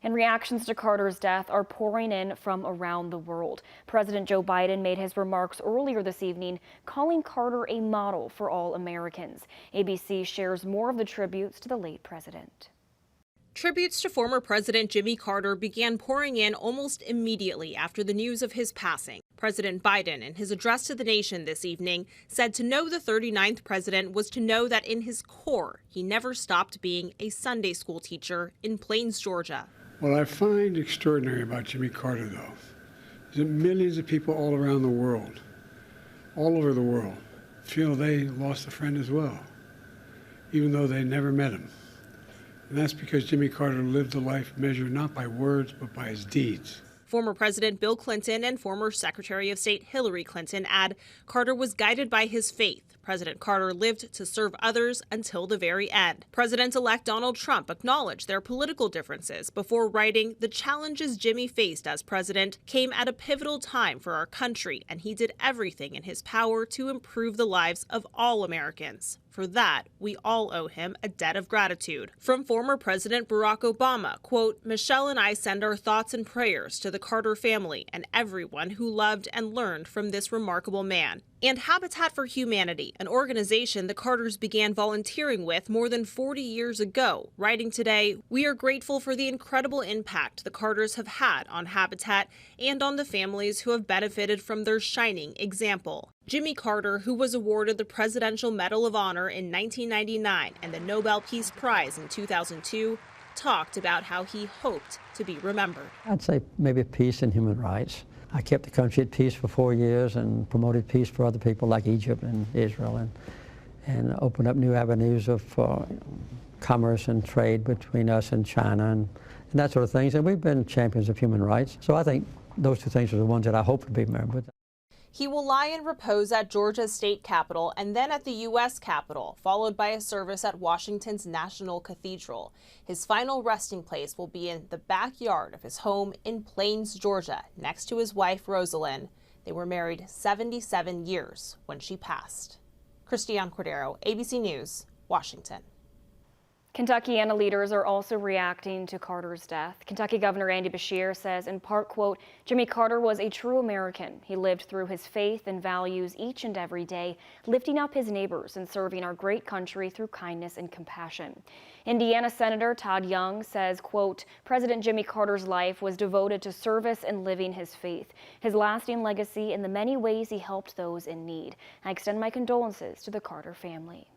And reactions to Carter's death are pouring in from around the world. President Joe Biden made his remarks earlier this evening, calling Carter a model for all Americans. ABC shares more of the tributes to the late president. Tributes to former President Jimmy Carter began pouring in almost immediately after the news of his passing. President Biden, in his address to the nation this evening, said to know the 39th president was to know that in his core, he never stopped being a Sunday school teacher in Plains, Georgia. What I find extraordinary about Jimmy Carter, though, is that millions of people all around the world, all over the world, feel they lost a friend as well, even though they never met him. And that's because Jimmy Carter lived a life measured not by words, but by his deeds. Former President Bill Clinton and former Secretary of State Hillary Clinton add Carter was guided by his faith. President Carter lived to serve others until the very end. President-elect Donald Trump acknowledged their political differences before writing, "The challenges Jimmy faced as president came at a pivotal time for our country, and he did everything in his power to improve the lives of all Americans. For that, we all owe him a debt of gratitude." From former President Barack Obama, quote, "Michelle and I send our thoughts and prayers to the Carter family and everyone who loved and learned from this remarkable man." And Habitat for Humanity, an organization the Carters began volunteering with more than 40 years ago, writing today, "We are grateful for the incredible impact the Carters have had on Habitat and on the families who have benefited from their shining example." Jimmy Carter, who was awarded the Presidential Medal of Honor in 1999 and the Nobel Peace Prize in 2002, talked about how he hoped to be remembered. I'd say maybe peace and human rights. I kept the country at peace for 4 years and promoted peace for other people like Egypt and Israel and opened up new avenues of commerce and trade between us and China and that sort of things. And we've been champions of human rights. So I think those two things are the ones that I hope to be remembered. He will lie in repose at Georgia's state capitol and then at the U.S. Capitol, followed by a service at Washington's National Cathedral. His final resting place will be in the backyard of his home in Plains, Georgia, next to his wife, Rosalind. They were married 77 years when she passed. Christiane Cordero, ABC News, Washington. Kentuckiana leaders are also reacting to Carter's death. Kentucky Governor Andy Beshear says, in part, quote, "Jimmy Carter was a true American. He lived through his faith and values each and every day, lifting up his neighbors and serving our great country through kindness and compassion." Indiana Senator Todd Young says, quote, "President Jimmy Carter's life was devoted to service and living his faith, his lasting legacy in the many ways he helped those in need. I extend my condolences to the Carter family."